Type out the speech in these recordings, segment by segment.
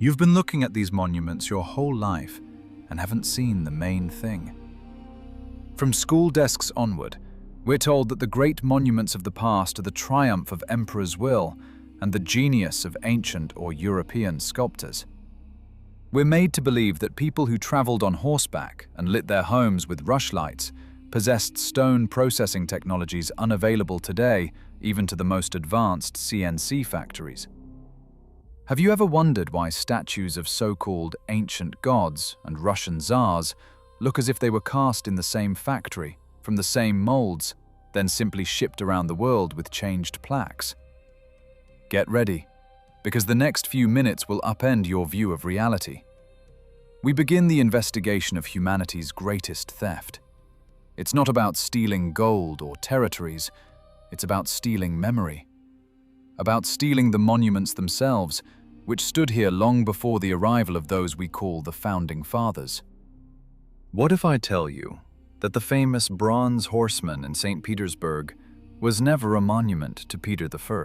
You've been looking at these monuments your whole life and haven't seen the main thing. From school desks onward, we're told that the great monuments of the past are the triumph of emperor's will and the genius of ancient or European sculptors. We're made to believe that people who traveled on horseback and lit their homes with rushlights possessed stone processing technologies unavailable today, even to the most advanced CNC factories. Have you ever wondered why statues of so-called ancient gods and Russian tsars look as if they were cast in the same factory, from the same molds, then simply shipped around the world with changed plaques? Get ready, because the next few minutes will upend your view of reality. We begin the investigation of humanity's greatest theft. It's not about stealing gold or territories, it's about stealing memory. About stealing the monuments themselves, which stood here long before the arrival of those we call the Founding Fathers. What if I tell you that the famous bronze horseman in St. Petersburg was never a monument to Peter I?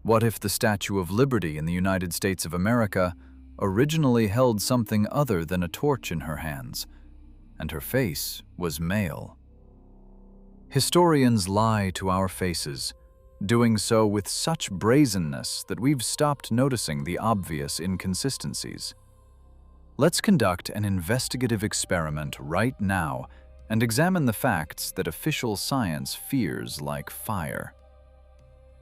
What if the Statue of Liberty in the United States of America originally held something other than a torch in her hands, and her face was male? Historians lie to our faces, doing so with such brazenness that we've stopped noticing the obvious inconsistencies. Let's conduct an investigative experiment right now and examine the facts that official science fears like fire.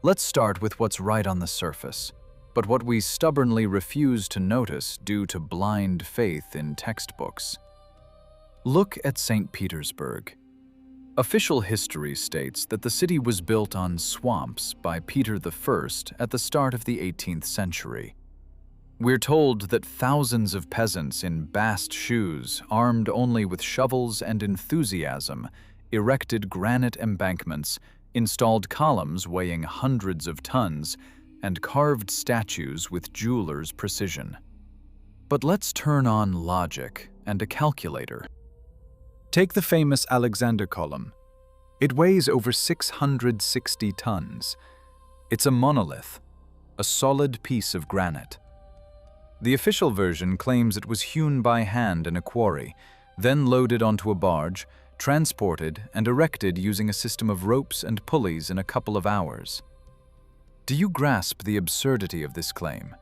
Let's start with what's right on the surface, but what we stubbornly refuse to notice due to blind faith in textbooks. Look at St. Petersburg. Official history states that the city was built on swamps by Peter I at the start of the 18th century. We're told that thousands of peasants in bast shoes, armed only with shovels and enthusiasm, erected granite embankments, installed columns weighing hundreds of tons, and carved statues with jeweler's precision. But let's turn on logic and a calculator. Take the famous Alexander column. It weighs over 660 tons. It's a monolith, a solid piece of granite. The official version claims it was hewn by hand in a quarry, then loaded onto a barge, transported and erected using a system of ropes and pulleys in a couple of hours. Do you grasp the absurdity of this claim?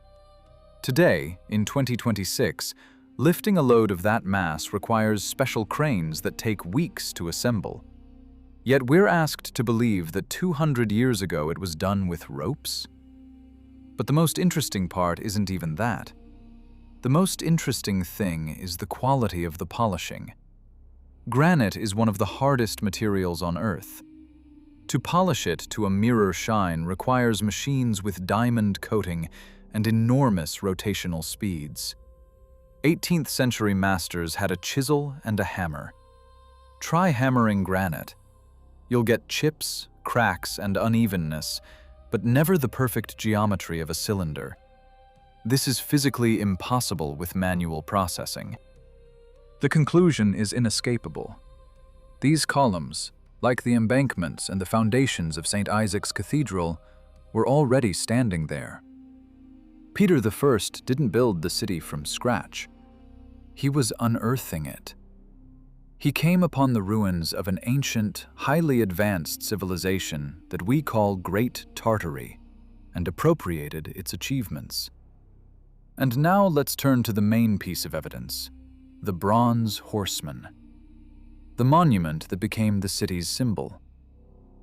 Today, in 2026, lifting a load of that mass requires special cranes that take weeks to assemble. Yet we're asked to believe that 200 years ago it was done with ropes? But the most interesting part isn't even that. The most interesting thing is the quality of the polishing. Granite is one of the hardest materials on Earth. To polish it to a mirror shine requires machines with diamond coating and enormous rotational speeds. 18th century masters had a chisel and a hammer. Try hammering granite. You'll get chips, cracks, and unevenness, but never the perfect geometry of a cylinder. This is physically impossible with manual processing. The conclusion is inescapable. These columns, like the embankments and the foundations of St. Isaac's Cathedral, were already standing there. Peter I didn't build the city from scratch. He was unearthing it. He came upon the ruins of an ancient, highly advanced civilization that we call Great Tartary, and appropriated its achievements. And now let's turn to the main piece of evidence, the bronze horseman. The monument that became the city's symbol.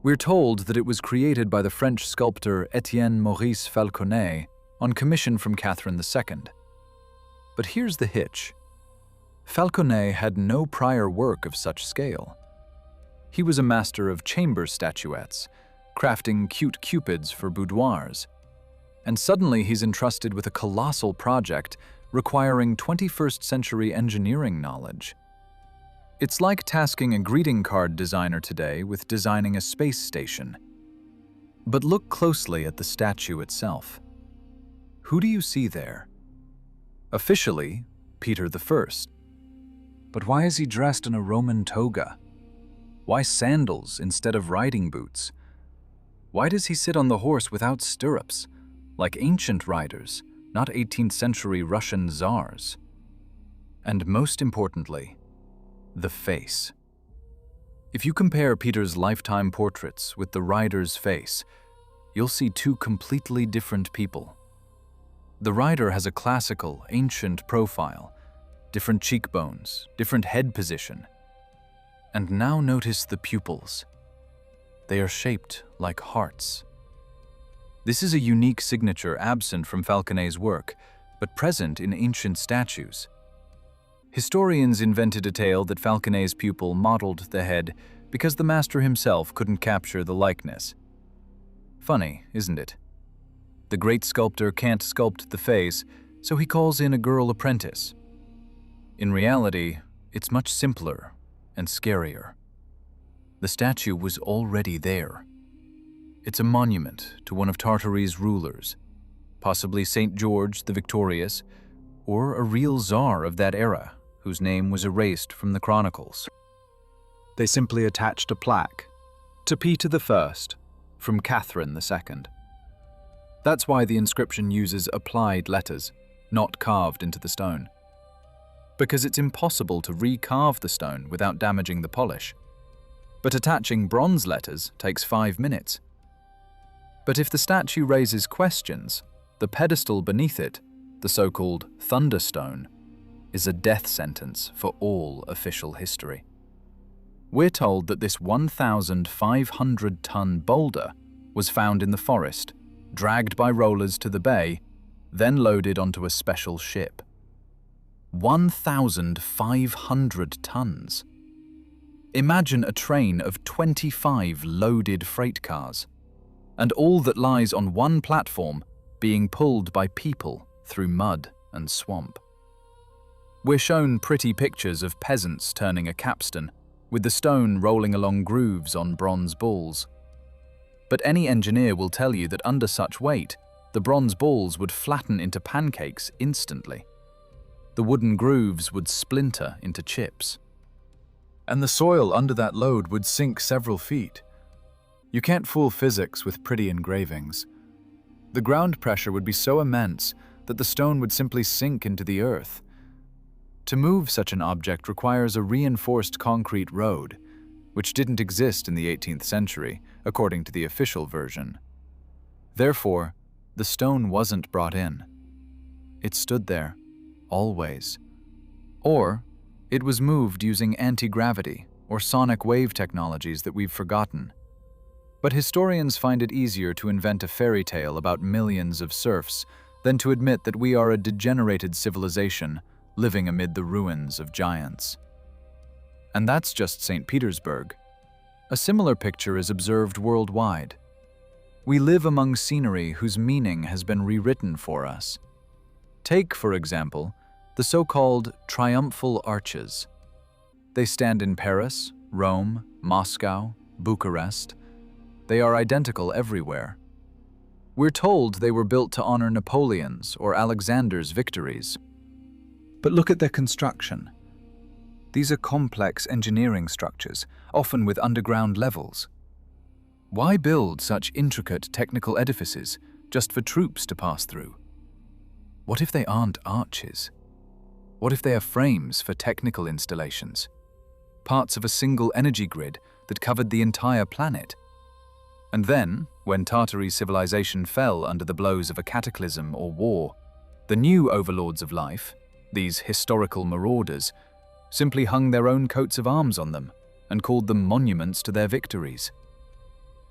We're told that it was created by the French sculptor Étienne Maurice Falconet on commission from Catherine II. But here's the hitch. Falconet had no prior work of such scale. He was a master of chamber statuettes, crafting cute cupids for boudoirs. And suddenly he's entrusted with a colossal project requiring 21st century engineering knowledge. It's like tasking a greeting card designer today with designing a space station. But look closely at the statue itself. Who do you see there? Officially, Peter I. But why is he dressed in a Roman toga? Why sandals instead of riding boots? Why does he sit on the horse without stirrups, like ancient riders, not 18th century Russian czars. And most importantly, the face. If you compare Peter's lifetime portraits with the rider's face, you'll see two completely different people. The rider has a classical, ancient profile, different cheekbones, different head position. And now notice the pupils. They are shaped like hearts. This is a unique signature absent from Falconet's work, but present in ancient statues. Historians invented a tale that Falconet's pupil modeled the head because the master himself couldn't capture the likeness. Funny, isn't it? The great sculptor can't sculpt the face, so he calls in a girl apprentice. In reality, it's much simpler and scarier. The statue was already there. It's a monument to one of Tartary's rulers, possibly St. George the Victorious, or a real czar of that era whose name was erased from the chronicles. They simply attached a plaque to Peter I from Catherine II. That's why the inscription uses applied letters, not carved into the stone. Because it's impossible to recarve the stone without damaging the polish. But attaching bronze letters takes 5 minutes. But if the statue raises questions, the pedestal beneath it, the so-called thunderstone, is a death sentence for all official history. We're told that this 1,500-ton boulder was found in the forest, dragged by rollers to the bay, then loaded onto a special ship. 1,500 tons. Imagine a train of 25 loaded freight cars, and all that lies on one platform being pulled by people through mud and swamp. We're shown pretty pictures of peasants turning a capstan, with the stone rolling along grooves on bronze balls. But any engineer will tell you that under such weight, the bronze balls would flatten into pancakes instantly. The wooden grooves would splinter into chips. And the soil under that load would sink several feet. You can't fool physics with pretty engravings. The ground pressure would be so immense that the stone would simply sink into the earth. To move such an object requires a reinforced concrete road, which didn't exist in the 18th century, according to the official version. Therefore, the stone wasn't brought in. It stood there, always. Or, it was moved using anti-gravity or sonic wave technologies that we've forgotten. But historians find it easier to invent a fairy tale about millions of serfs than to admit that we are a degenerated civilization living amid the ruins of giants. And that's just St. Petersburg. A similar picture is observed worldwide. We live among scenery whose meaning has been rewritten for us. Take, for example, the so-called triumphal arches. They stand in Paris, Rome, Moscow, Bucharest. They are identical everywhere. We're told they were built to honor Napoleon's or Alexander's victories. But look at their construction. These are complex engineering structures, often with underground levels. Why build such intricate technical edifices just for troops to pass through? What if they aren't arches? What if they are frames for technical installations? Parts of a single energy grid that covered the entire planet? And then, when Tartary civilization fell under the blows of a cataclysm or war, the new overlords of life, these historical marauders, simply hung their own coats of arms on them and called them monuments to their victories.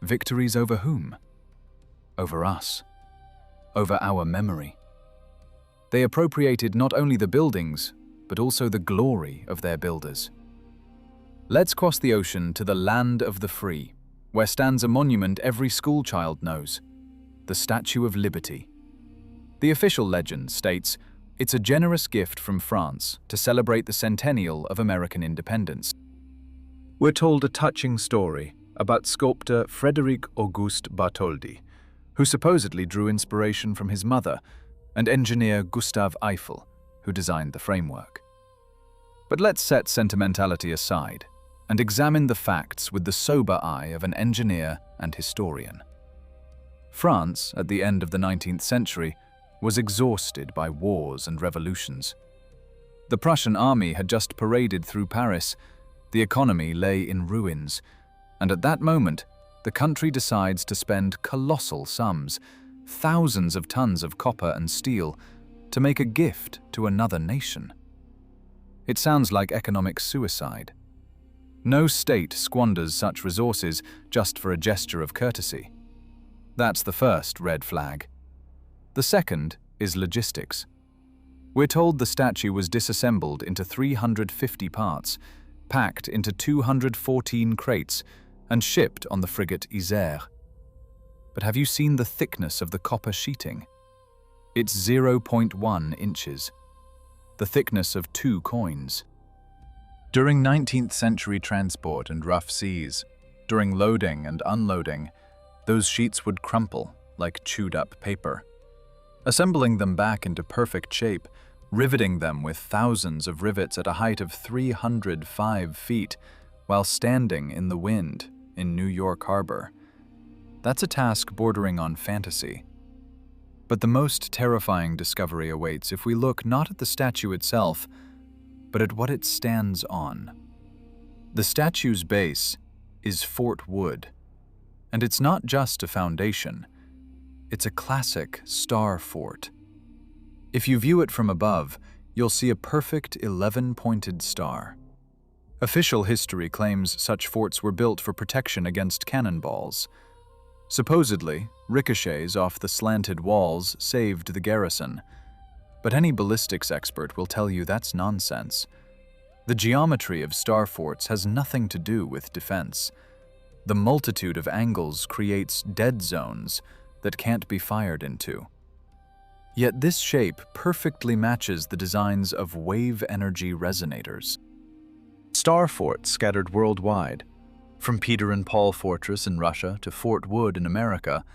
Victories over whom? Over us. Over our memory. They appropriated not only the buildings, but also the glory of their builders. Let's cross the ocean to the land of the free, where stands a monument every schoolchild knows, the Statue of Liberty. The official legend states, it's a generous gift from France to celebrate the centennial of American independence. We're told a touching story about sculptor Frédéric Auguste Bartholdi, who supposedly drew inspiration from his mother, and engineer Gustave Eiffel, who designed the framework. But let's set sentimentality aside and examine the facts with the sober eye of an engineer and historian. France, at the end of the 19th century, was exhausted by wars and revolutions. The Prussian army had just paraded through Paris, the economy lay in ruins, and at that moment, the country decides to spend colossal sums, thousands of tons of copper and steel, to make a gift to another nation. It sounds like economic suicide. No state squanders such resources just for a gesture of courtesy. That's the first red flag. The second is logistics. We're told the statue was disassembled into 350 parts, packed into 214 crates, and shipped on the frigate Isère. But have you seen the thickness of the copper sheeting? It's 0.1 inches, the thickness of 2 coins. During 19th century transport and rough seas, during loading and unloading, those sheets would crumple like chewed-up paper. Assembling them back into perfect shape, riveting them with thousands of rivets at a height of 305 feet while standing in the wind in New York Harbor. That's a task bordering on fantasy. But the most terrifying discovery awaits if we look not at the statue itself, but at what it stands on. The statue's base is Fort Wood, and it's not just a foundation. It's a classic star fort. If you view it from above, you'll see a perfect 11-pointed star. Official history claims such forts were built for protection against cannonballs. Supposedly, ricochets off the slanted walls saved the garrison, but any ballistics expert will tell you that's nonsense. The geometry of star forts has nothing to do with defense. The multitude of angles creates dead zones that can't be fired into. Yet this shape perfectly matches the designs of wave-energy resonators. Star forts scattered worldwide, from Peter and Paul Fortress in Russia to Fort Wood in America,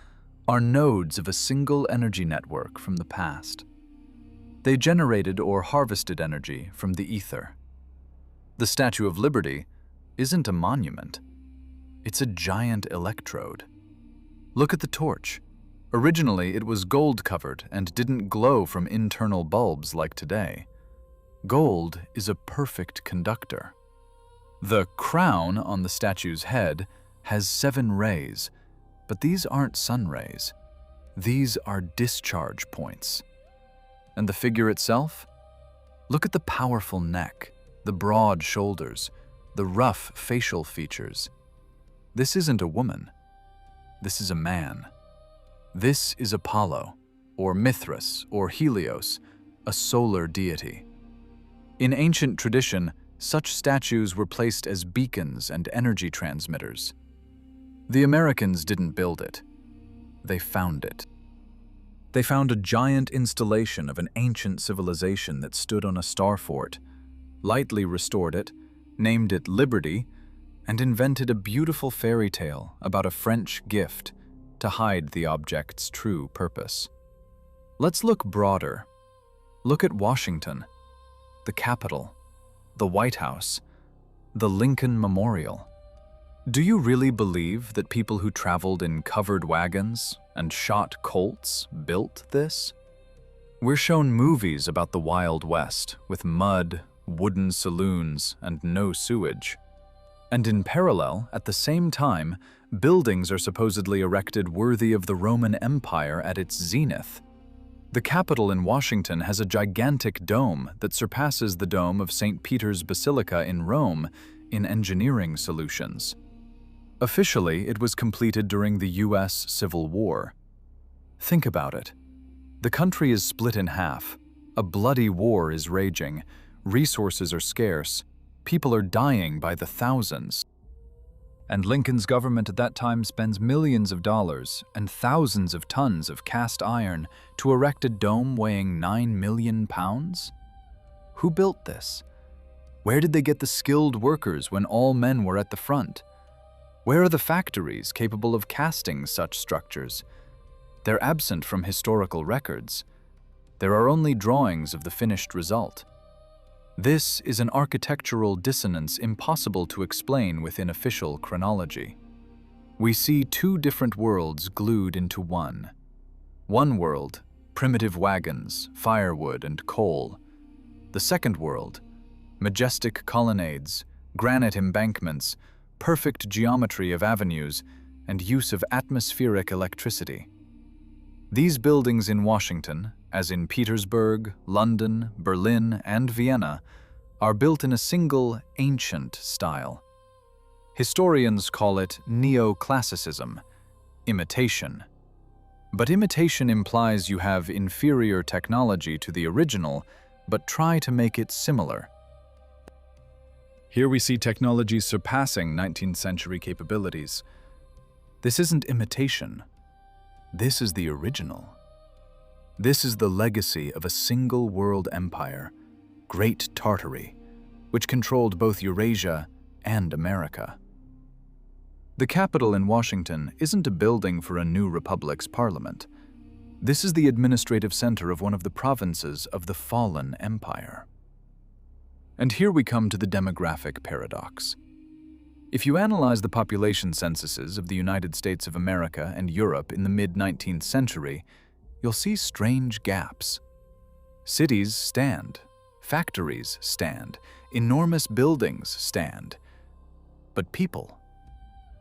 are nodes of a single energy network from the past. They generated or harvested energy from the ether. The Statue of Liberty isn't a monument. It's a giant electrode. Look at the torch. Originally, it was gold-covered and didn't glow from internal bulbs like today. Gold is a perfect conductor. The crown on the statue's head has 7 rays, but these aren't sun rays. These are discharge points. And the figure itself? Look at the powerful neck, the broad shoulders, the rough facial features. This isn't a woman. This is a man. This is Apollo, or Mithras, or Helios, a solar deity. In ancient tradition, such statues were placed as beacons and energy transmitters. The Americans didn't build it. They found it. They found a giant installation of an ancient civilization that stood on a star fort, lightly restored it, named it Liberty, and invented a beautiful fairy tale about a French gift to hide the object's true purpose. Let's look broader. Look at Washington, the Capitol, the White House, the Lincoln Memorial. Do you really believe that people who traveled in covered wagons and shot colts built this? We're shown movies about the Wild West with mud, wooden saloons, and no sewage. And in parallel, at the same time, buildings are supposedly erected worthy of the Roman Empire at its zenith. The Capitol in Washington has a gigantic dome that surpasses the dome of St. Peter's Basilica in Rome in engineering solutions. Officially, it was completed during the U.S. Civil War. Think about it. The country is split in half. A bloody war is raging. Resources are scarce. People are dying by the thousands. And Lincoln's government at that time spends millions of dollars and thousands of tons of cast iron to erect a dome weighing 9 million pounds? Who built this? Where did they get the skilled workers when all men were at the front? Where are the factories capable of casting such structures? They're absent from historical records. There are only drawings of the finished result. This is an architectural dissonance impossible to explain within official chronology. We see 2 different worlds glued into one. One world, primitive wagons, firewood, and coal. The second world, majestic colonnades, granite embankments, perfect geometry of avenues, and use of atmospheric electricity. These buildings in Washington, as in Petersburg, London, Berlin, and Vienna, are built in a single, ancient style. Historians call it neoclassicism, imitation. But imitation implies you have inferior technology to the original, but try to make it similar. Here we see technology surpassing 19th century capabilities. This isn't imitation. This is the original. This is the legacy of a single world empire, Great Tartary, which controlled both Eurasia and America. The Capitol in Washington isn't a building for a new republic's parliament. This is the administrative center of one of the provinces of the fallen empire. And here we come to the demographic paradox. If you analyze the population censuses of the United States of America and Europe in the mid-19th century, you'll see strange gaps. Cities stand, factories stand, enormous buildings stand, but people,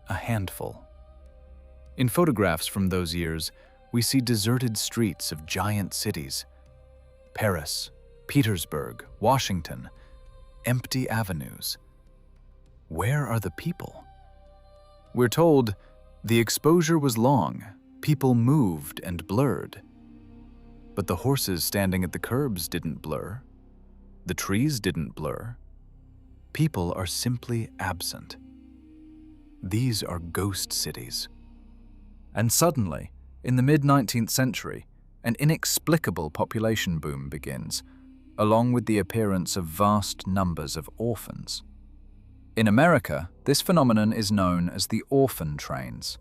a handful. In photographs from those years, we see deserted streets of giant cities. Paris, Petersburg, Washington, empty avenues. Where are the people? We're told the exposure was long, people moved and blurred. But the horses standing at the curbs didn't blur. The trees didn't blur. People are simply absent. These are ghost cities. And suddenly, in the mid-19th century, an inexplicable population boom begins, along with the appearance of vast numbers of orphans. In America, this phenomenon is known as the orphan trains.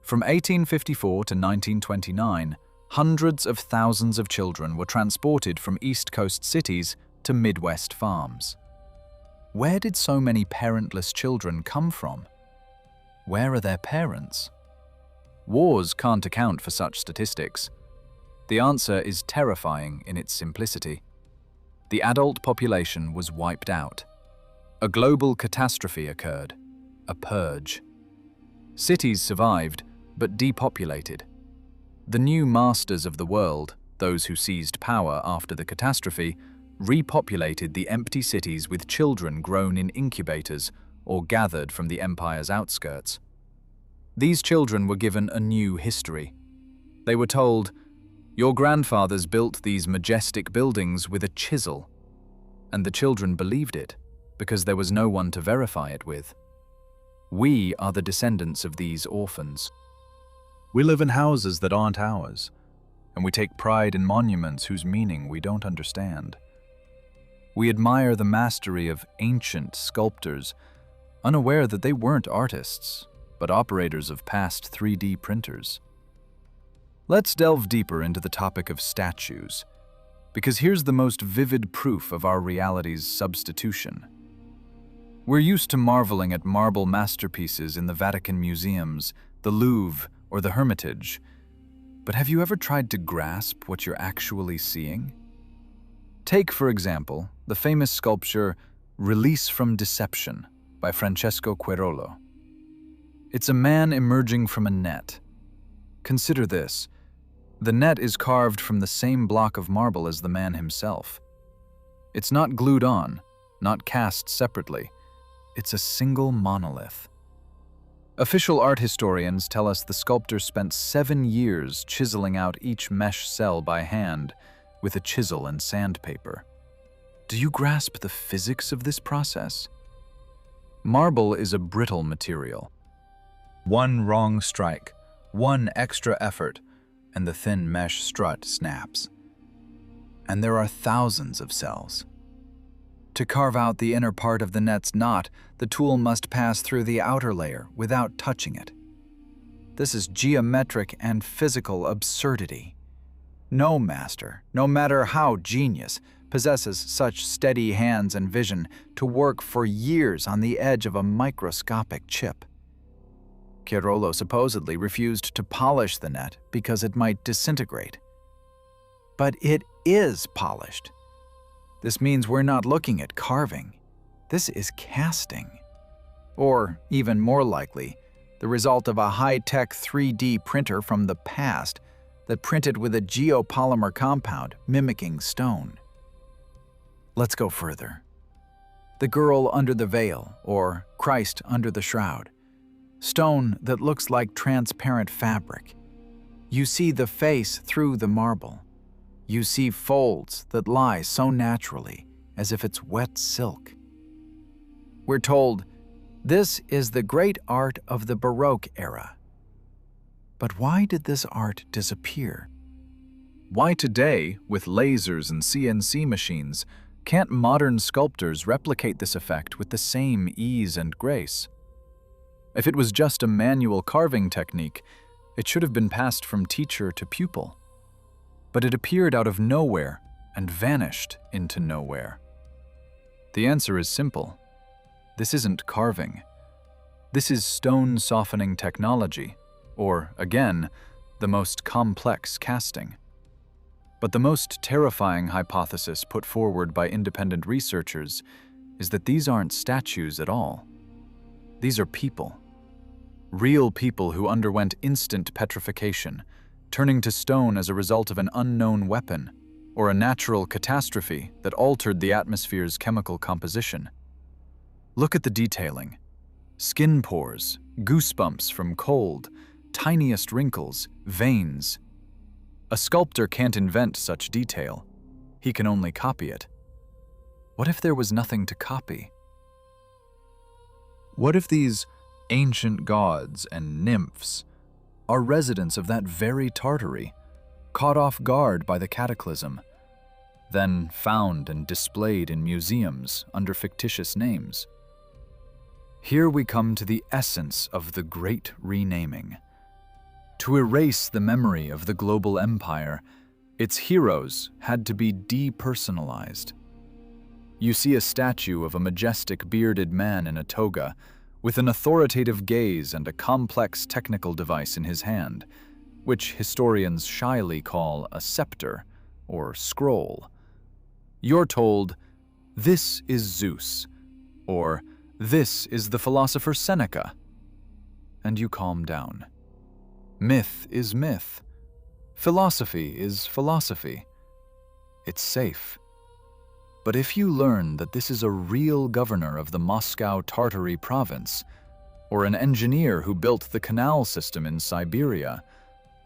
From 1854 to 1929, hundreds of thousands of children were transported from East Coast cities to Midwest farms. Where did so many parentless children come from? Where are their parents? Wars can't account for such statistics. The answer is terrifying in its simplicity. The adult population was wiped out. A global catastrophe occurred, a purge. Cities survived, but depopulated. The new masters of the world, those who seized power after the catastrophe, repopulated the empty cities with children grown in incubators or gathered from the empire's outskirts. These children were given a new history. They were told, "Your grandfathers built these majestic buildings with a chisel," and the children believed it because there was no one to verify it with. We are the descendants of these orphans. We live in houses that aren't ours, and we take pride in monuments whose meaning we don't understand. We admire the mastery of ancient sculptors, unaware that they weren't artists, but operators of past 3D printers. Let's delve deeper into the topic of statues, because here's the most vivid proof of our reality's substitution. We're used to marveling at marble masterpieces in the Vatican museums, the Louvre, or the Hermitage, but have you ever tried to grasp what you're actually seeing? Take, for example, the famous sculpture Release from Deception by Francesco Quirolo. It's a man emerging from a net. Consider this. The net is carved from the same block of marble as the man himself. It's not glued on, not cast separately. It's a single monolith. Official art historians tell us the sculptor spent 7 years chiseling out each mesh cell by hand with a chisel and sandpaper. Do you grasp the physics of this process? Marble is a brittle material. One wrong strike, one extra effort, and the thin mesh strut snaps. And there are thousands of cells. To carve out the inner part of the net's knot, the tool must pass through the outer layer without touching it. This is geometric and physical absurdity. No master, no matter how genius, possesses such steady hands and vision to work for years on the edge of a microscopic chip. Quirolo supposedly refused to polish the net because it might disintegrate. But it is polished. This means we're not looking at carving. This is casting. Or, even more likely, the result of a high-tech 3D printer from the past that printed with a geopolymer compound mimicking stone. Let's go further. The girl under the veil, or Christ under the shroud. Stone that looks like transparent fabric. You see the face through the marble. You see folds that lie so naturally, as if it's wet silk. We're told, this is the great art of the Baroque era. But why did this art disappear? Why today, with lasers and CNC machines, can't modern sculptors replicate this effect with the same ease and grace? If it was just a manual carving technique, it should have been passed from teacher to pupil. But it appeared out of nowhere and vanished into nowhere. The answer is simple. This isn't carving. This is stone softening technology, or, again, the most complex casting. But the most terrifying hypothesis put forward by independent researchers is that these aren't statues at all. These are people. Real people who underwent instant petrification, turning to stone as a result of an unknown weapon or a natural catastrophe that altered the atmosphere's chemical composition. Look at the detailing. Skin pores, goosebumps from cold, tiniest wrinkles, veins. A sculptor can't invent such detail. He can only copy it. What if there was nothing to copy? What if these ancient gods and nymphs are residents of that very Tartary, caught off guard by the cataclysm, then found and displayed in museums under fictitious names? Here we come to the essence of the great renaming. To erase the memory of the global empire, its heroes had to be depersonalized. You see a statue of a majestic bearded man in a toga, with an authoritative gaze and a complex technical device in his hand, which historians shyly call a scepter or scroll. You're told, "This is Zeus," or "This is the philosopher Seneca," and you calm down. Myth is myth. Philosophy is philosophy. It's safe. But if you learn that this is a real governor of the Moscow Tartary province, or an engineer who built the canal system in Siberia,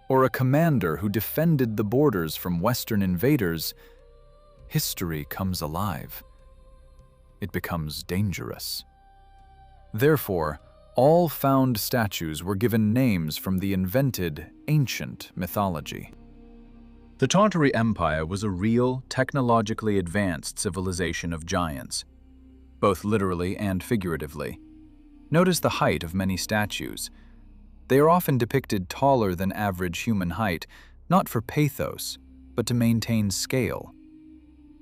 or a commander who defended the borders from Western invaders, history comes alive. It becomes dangerous. Therefore, all found statues were given names from the invented, ancient mythology. The Tartary Empire was a real, technologically advanced civilization of giants, both literally and figuratively. Notice the height of many statues. They are often depicted taller than average human height, not for pathos, but to maintain scale.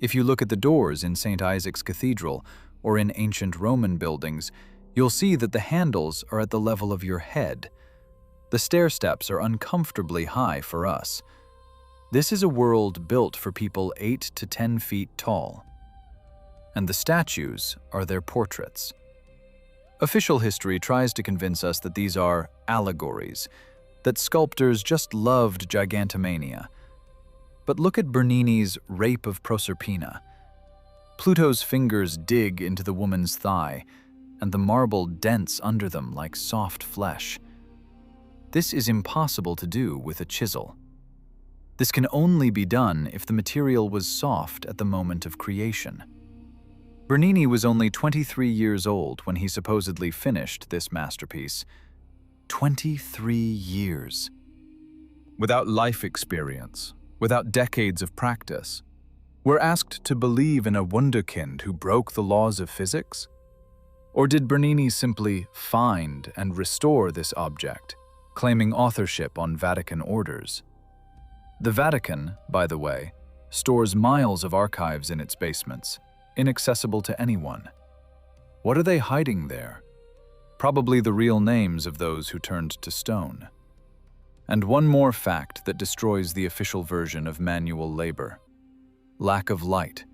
If you look at the doors in St. Isaac's Cathedral or in ancient Roman buildings, you'll see that the handles are at the level of your head. The stair steps are uncomfortably high for us. This is a world built for people 8 to 10 feet tall. And the statues are their portraits. Official history tries to convince us that these are allegories, that sculptors just loved gigantomania. But look at Bernini's Rape of Proserpina. Pluto's fingers dig into the woman's thigh, and the marble dents under them like soft flesh. This is impossible to do with a chisel. This can only be done if the material was soft at the moment of creation. Bernini was only 23 years old when he supposedly finished this masterpiece. 23 years. Without life experience, without decades of practice, we're asked to believe in a wunderkind who broke the laws of physics? Or did Bernini simply find and restore this object, claiming authorship on Vatican orders? The Vatican, by the way, stores miles of archives in its basements, inaccessible to anyone. What are they hiding there? Probably the real names of those who turned to stone. And one more fact that destroys the official version of manual labor: lack of light.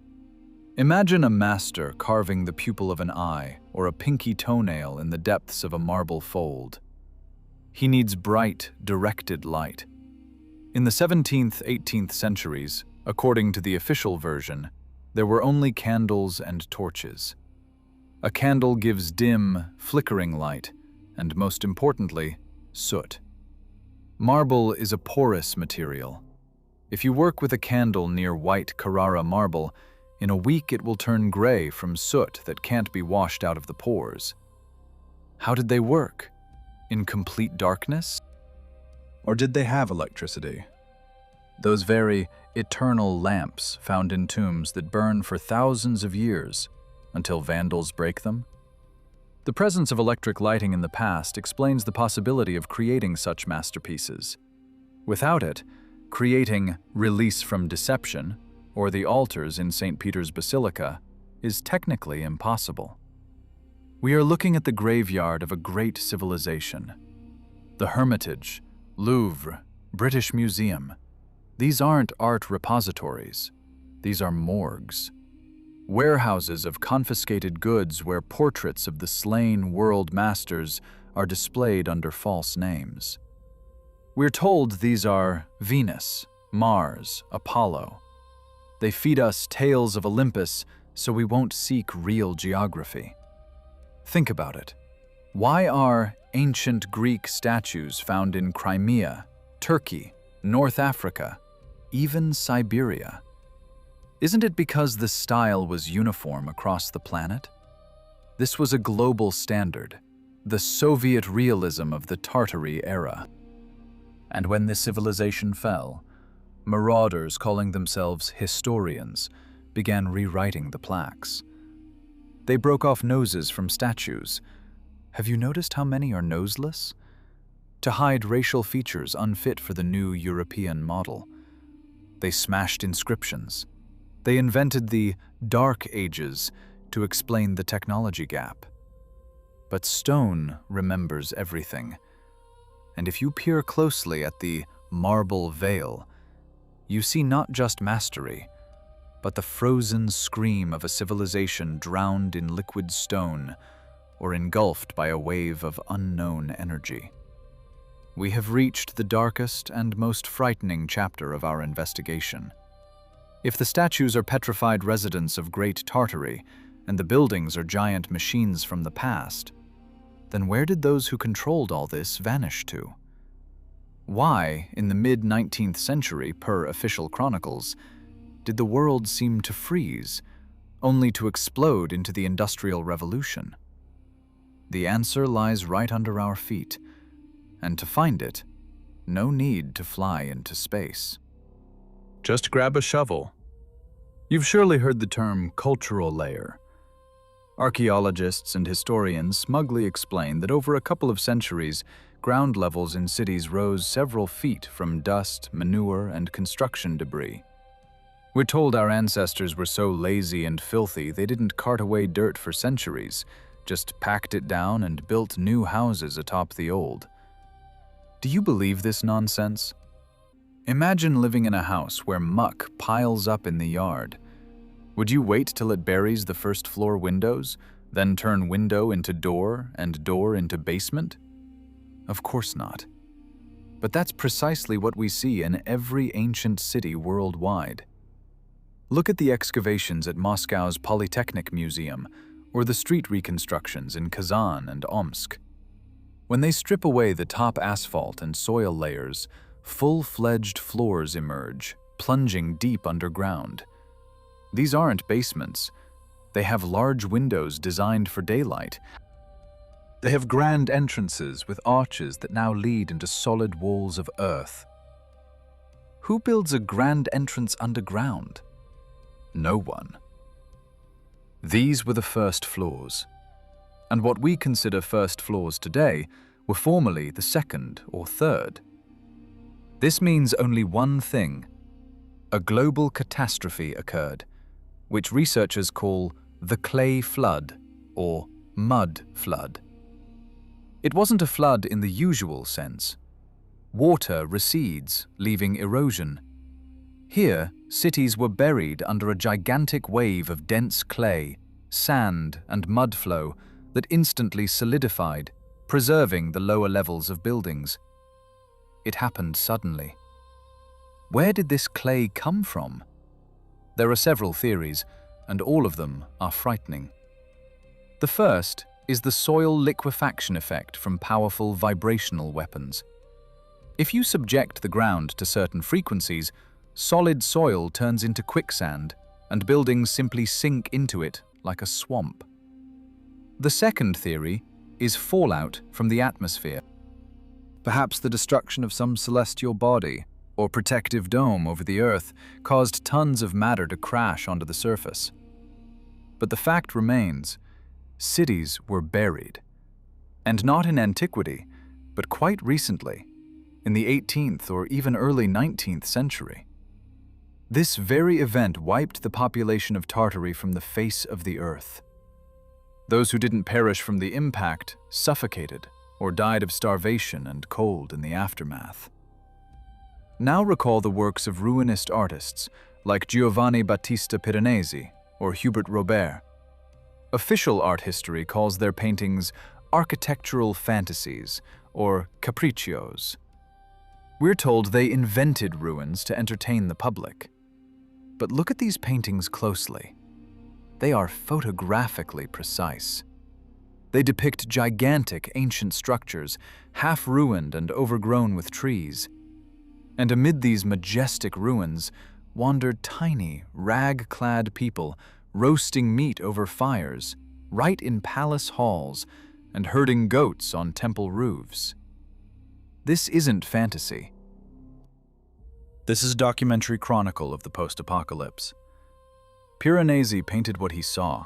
Imagine a master carving the pupil of an eye or a pinky toenail in the depths of a marble fold. He needs bright, directed light. In the 17th, 18th centuries, according to the official version, there were only candles and torches. A candle gives dim, flickering light, and most importantly, soot. Marble is a porous material. If you work with a candle near white Carrara marble, in a week it will turn gray from soot that can't be washed out of the pores. How did they work? In complete darkness? Or did they have electricity? Those very eternal lamps found in tombs that burn for thousands of years until vandals break them? The presence of electric lighting in the past explains the possibility of creating such masterpieces. Without it, creating Release from Deception, or the altars in St. Peter's Basilica, is technically impossible. We are looking at the graveyard of a great civilization. The Hermitage, Louvre, British Museum. These aren't art repositories. These are morgues. Warehouses of confiscated goods where portraits of the slain world masters are displayed under false names. We're told these are Venus, Mars, Apollo. They feed us tales of Olympus so we won't seek real geography. Think about it. Why are ancient Greek statues found in Crimea, Turkey, North Africa, even Siberia? Isn't it because the style was uniform across the planet? This was a global standard, the Soviet realism of the Tartary era. And when this civilization fell, marauders calling themselves historians began rewriting the plaques. They broke off noses from statues. Have you noticed how many are noseless? To hide racial features unfit for the new European model. They smashed inscriptions. They invented the Dark Ages to explain the technology gap. But stone remembers everything. And if you peer closely at the marble veil, you see not just mastery, but the frozen scream of a civilization drowned in liquid stone or engulfed by a wave of unknown energy. We have reached the darkest and most frightening chapter of our investigation. If the statues are petrified residents of Great Tartary and the buildings are giant machines from the past, then where did those who controlled all this vanish to? Why, in the mid-19th century, per official chronicles, did the world seem to freeze, only to explode into the Industrial Revolution? The answer lies right under our feet, and to find it, no need to fly into space. Just grab a shovel. You've surely heard the term cultural layer. Archaeologists and historians smugly explain that over a couple of centuries, ground levels in cities rose several feet from dust, manure, and construction debris. We're told our ancestors were so lazy and filthy they didn't cart away dirt for centuries, just packed it down and built new houses atop the old. Do you believe this nonsense? Imagine living in a house where muck piles up in the yard. Would you wait till it buries the first floor windows, then turn window into door and door into basement? Of course not. But that's precisely what we see in every ancient city worldwide. Look at the excavations at Moscow's Polytechnic Museum or the street reconstructions in Kazan and Omsk. When they strip away the top asphalt and soil layers, full-fledged floors emerge, plunging deep underground. These aren't basements. They have large windows designed for daylight. They have grand entrances with arches that now lead into solid walls of earth. Who builds a grand entrance underground? No one. These were the first floors. And what we consider first floors today were formerly the second or third. This means only one thing. A global catastrophe occurred, which researchers call the clay flood or mud flood. It wasn't a flood in the usual sense. Water recedes, leaving erosion. Here, cities were buried under a gigantic wave of dense clay, sand, and mud flow that instantly solidified, preserving the lower levels of buildings. It happened suddenly. Where did this clay come from? There are several theories, and all of them are frightening. The first is the soil liquefaction effect from powerful vibrational weapons. If you subject the ground to certain frequencies, solid soil turns into quicksand, and buildings simply sink into it like a swamp. The second theory is fallout from the atmosphere. Perhaps the destruction of some celestial body or protective dome over the Earth caused tons of matter to crash onto the surface. But the fact remains, cities were buried. And not in antiquity, but quite recently, in the 18th or even early 19th century. This very event wiped the population of Tartary from the face of the earth. Those who didn't perish from the impact suffocated or died of starvation and cold in the aftermath. Now recall the works of ruinist artists like Giovanni Battista Piranesi or Hubert Robert. Official art history calls their paintings architectural fantasies or capriccios. We're told they invented ruins to entertain the public. But look at these paintings closely. They are photographically precise. They depict gigantic ancient structures, half ruined and overgrown with trees. And amid these majestic ruins wandered tiny, rag-clad people roasting meat over fires, right in palace halls, and herding goats on temple roofs. This isn't fantasy. This is a documentary chronicle of the post-apocalypse. Piranesi painted what he saw,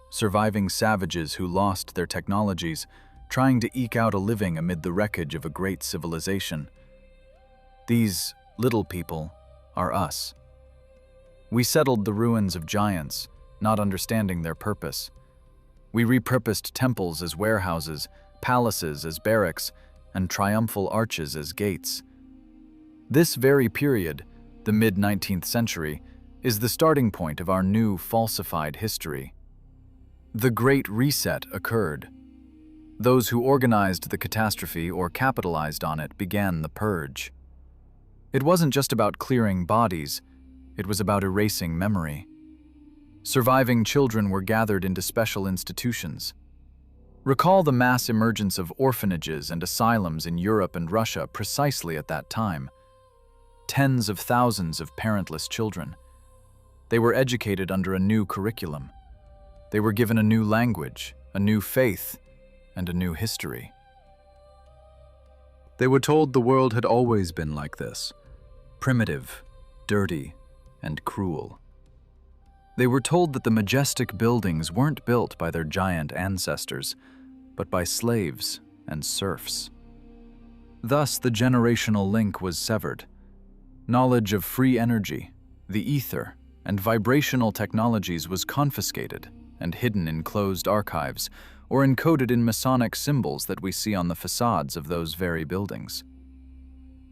surviving savages who lost their technologies, trying to eke out a living amid the wreckage of a great civilization. These little people are us. We settled the ruins of giants, not understanding their purpose. We repurposed temples as warehouses, palaces as barracks, and triumphal arches as gates. This very period, the mid-19th century, is the starting point of our new falsified history. The Great Reset occurred. Those who organized the catastrophe or capitalized on it began the purge. It wasn't just about clearing bodies, it was about erasing memory. Surviving children were gathered into special institutions. Recall the mass emergence of orphanages and asylums in Europe and Russia precisely at that time. Tens of thousands of parentless children. They were educated under a new curriculum. They were given a new language, a new faith, and a new history. They were told the world had always been like this, primitive, dirty, and cruel. They were told that the majestic buildings weren't built by their giant ancestors, but by slaves and serfs. Thus, the generational link was severed. Knowledge of free energy, the ether, and vibrational technologies was confiscated and hidden in closed archives or encoded in Masonic symbols that we see on the facades of those very buildings.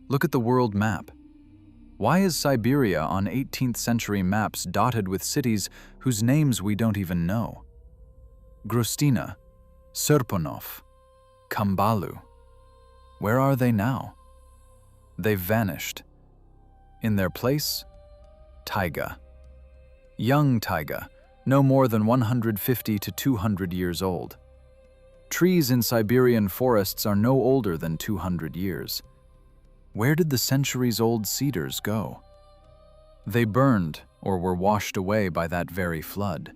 Look at the world map. Why is Siberia on 18th century maps dotted with cities whose names we don't even know? Grostina, Serponov, Kambalu. Where are they now? They've vanished. In their place, taiga. Young taiga, no more than 150 to 200 years old. Trees in Siberian forests are no older than 200 years. Where did the centuries-old cedars go? They burned or were washed away by that very flood.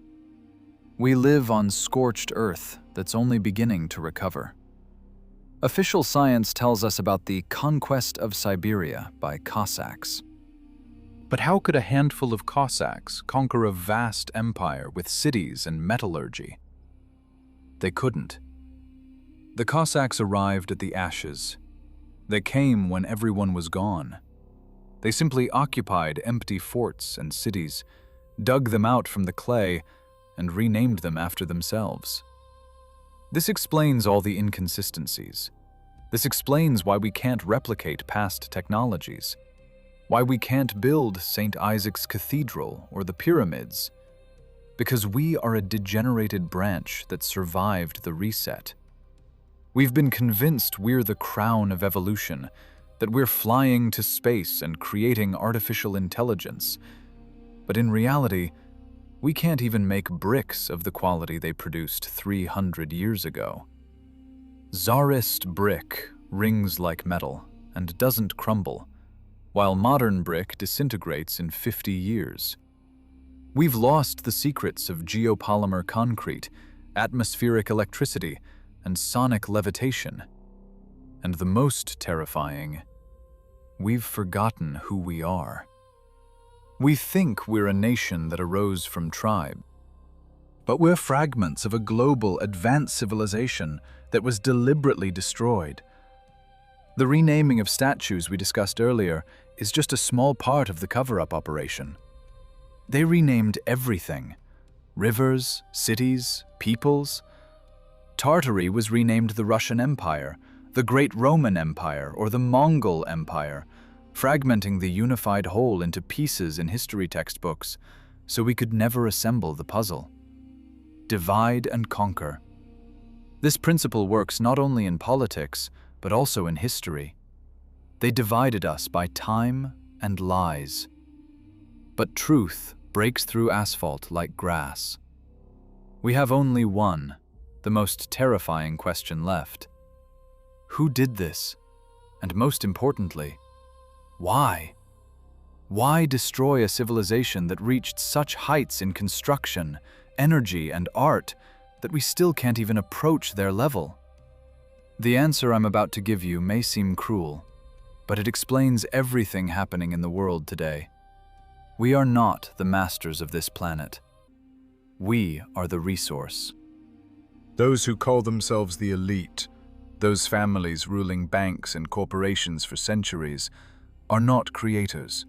We live on scorched earth that's only beginning to recover. Official science tells us about the conquest of Siberia by Cossacks. But how could a handful of Cossacks conquer a vast empire with cities and metallurgy? They couldn't. The Cossacks arrived at the ashes. They came when everyone was gone. They simply occupied empty forts and cities, dug them out from the clay, and renamed them after themselves. This explains all the inconsistencies. This explains why we can't replicate past technologies, why we can't build St. Isaac's Cathedral or the pyramids, because we are a degenerated branch that survived the reset. We've been convinced we're the crown of evolution, that we're flying to space and creating artificial intelligence. But in reality, we can't even make bricks of the quality they produced 300 years ago. Tsarist brick rings like metal and doesn't crumble, while modern brick disintegrates in 50 years. We've lost the secrets of geopolymer concrete, atmospheric electricity, and sonic levitation. And the most terrifying, we've forgotten who we are. We think we're a nation that arose from tribe, but we're fragments of a global advanced civilization that was deliberately destroyed. The renaming of statues we discussed earlier is just a small part of the cover-up operation. They renamed everything: rivers, cities, peoples. Tartary was renamed the Russian Empire, the Great Roman Empire, or the Mongol Empire, fragmenting the unified whole into pieces in history textbooks so we could never assemble the puzzle. Divide and conquer. This principle works not only in politics, but also in history. They divided us by time and lies. But truth breaks through asphalt like grass. We have only one, the most terrifying question left. Who did this? And most importantly, why? Why destroy a civilization that reached such heights in construction, energy, and art that we still can't even approach their level? The answer I'm about to give you may seem cruel, but it explains everything happening in the world today. We are not the masters of this planet. We are the resource. Those who call themselves the elite, those families ruling banks and corporations for centuries, are not creators.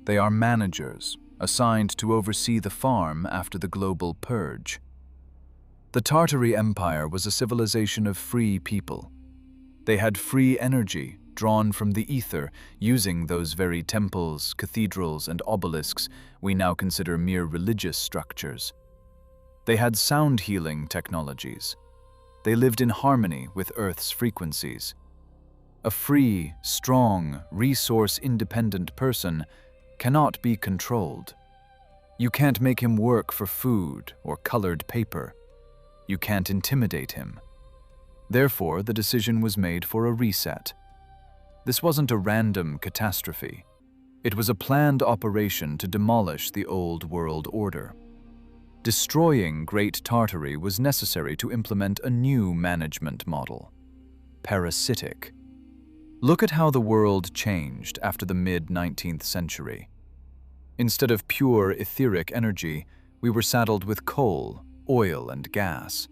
They are managers, assigned to oversee the farm after the global purge. The Tartary Empire was a civilization of free people. They had free energy drawn from the ether, using those very temples, cathedrals, and obelisks we now consider mere religious structures. They had sound healing technologies. They lived in harmony with Earth's frequencies. A free, strong, resource-independent person cannot be controlled. You can't make him work for food or colored paper. You can't intimidate him. Therefore, the decision was made for a reset. This wasn't a random catastrophe. It was a planned operation to demolish the old world order. Destroying Great Tartary was necessary to implement a new management model: parasitic. Look at how the world changed after the mid-19th century. Instead of pure etheric energy, we were saddled with coal, oil, and gas.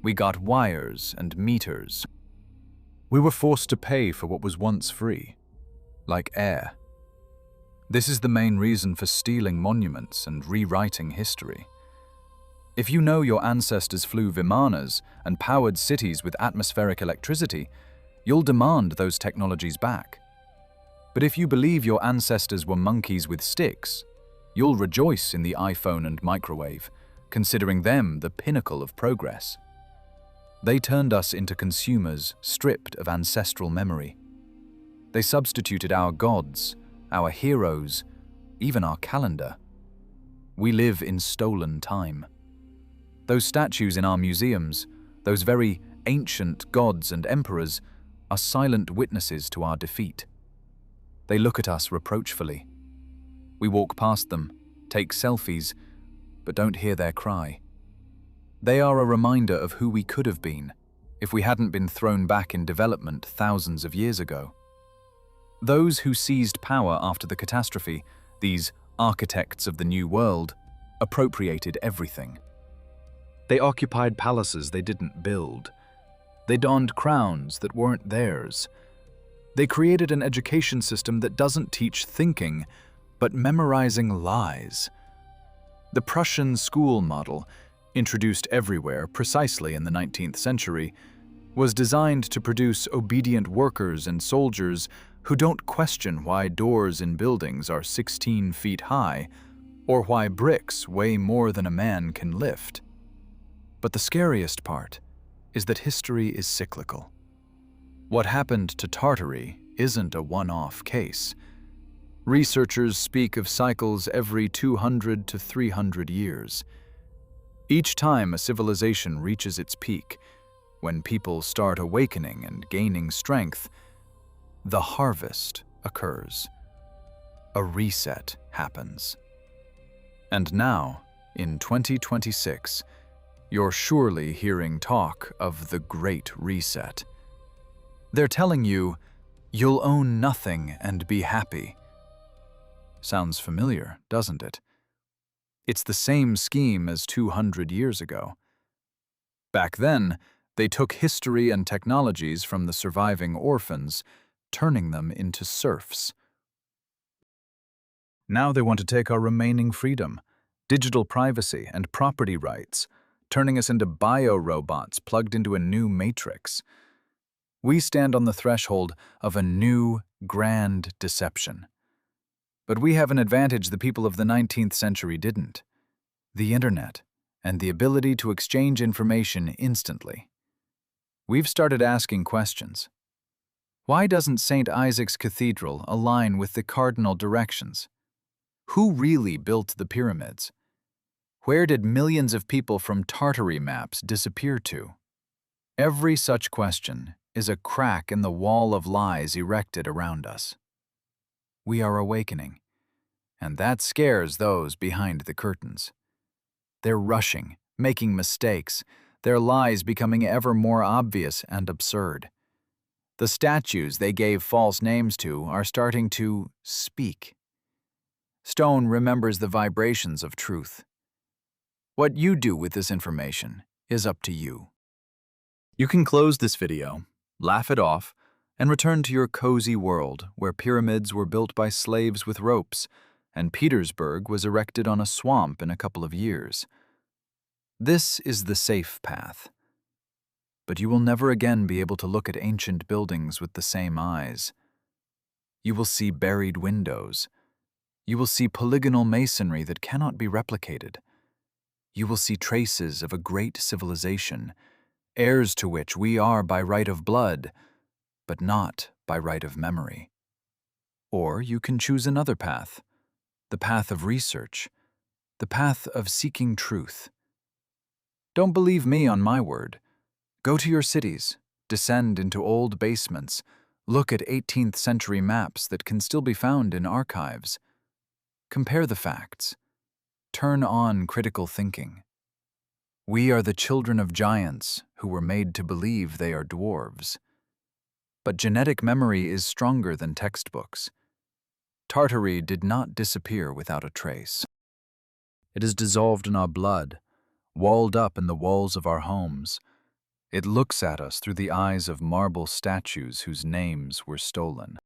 We got wires and meters. We were forced to pay for what was once free, like air. This is the main reason for stealing monuments and rewriting history. If you know your ancestors flew vimanas and powered cities with atmospheric electricity, you'll demand those technologies back. But if you believe your ancestors were monkeys with sticks, you'll rejoice in the iPhone and microwave, considering them the pinnacle of progress. They turned us into consumers stripped of ancestral memory. They substituted our gods, our heroes, even our calendar. We live in stolen time. Those statues in our museums, those very ancient gods and emperors, are silent witnesses to our defeat. They look at us reproachfully. We walk past them, take selfies, but don't hear their cry. They are a reminder of who we could have been if we hadn't been thrown back in development thousands of years ago. Those who seized power after the catastrophe, these architects of the new world, appropriated everything. They occupied palaces they didn't build. They donned crowns that weren't theirs. They created an education system that doesn't teach thinking, but memorizing lies. The Prussian school model, introduced everywhere precisely in the 19th century, was designed to produce obedient workers and soldiers who don't question why doors in buildings are 16 feet high or why bricks weigh more than a man can lift. But the scariest part is that history is cyclical. What happened to Tartary isn't a one-off case. Researchers speak of cycles every 200 to 300 years. Each time a civilization reaches its peak, when people start awakening and gaining strength, the harvest occurs. A reset happens. And now, in 2026, you're surely hearing talk of the Great Reset. They're telling you, you'll own nothing and be happy. Sounds familiar, doesn't it? It's the same scheme as 200 years ago. Back then, they took history and technologies from the surviving orphans, turning them into serfs. Now they want to take our remaining freedom, digital privacy, and property rights, turning us into bio-robots plugged into a new matrix. We stand on the threshold of a new, grand deception. But we have an advantage the people of the 19th century didn't: the internet and the ability to exchange information instantly. We've started asking questions. Why doesn't St. Isaac's Cathedral align with the cardinal directions? Who really built the pyramids? Where did millions of people from Tartary maps disappear to? Every such question is a crack in the wall of lies erected around us. We are awakening, and that scares those behind the curtains. They're rushing, making mistakes, their lies becoming ever more obvious and absurd. The statues they gave false names to are starting to speak. Stone remembers the vibrations of truth. What you do with this information is up to you. You can close this video, laugh it off, and return to your cozy world where pyramids were built by slaves with ropes, and Petersburg was erected on a swamp in a couple of years. This is the safe path. But you will never again be able to look at ancient buildings with the same eyes. You will see buried windows. You will see polygonal masonry that cannot be replicated. You will see traces of a great civilization, heirs to which we are by right of blood, but not by right of memory. Or you can choose another path, the path of research, the path of seeking truth. Don't believe me on my word. Go to your cities, descend into old basements, look at 18th century maps that can still be found in archives. Compare the facts. Turn on critical thinking. We are the children of giants who were made to believe they are dwarves. But genetic memory is stronger than textbooks. Tartary did not disappear without a trace. It is dissolved in our blood, walled up in the walls of our homes. It looks at us through the eyes of marble statues whose names were stolen.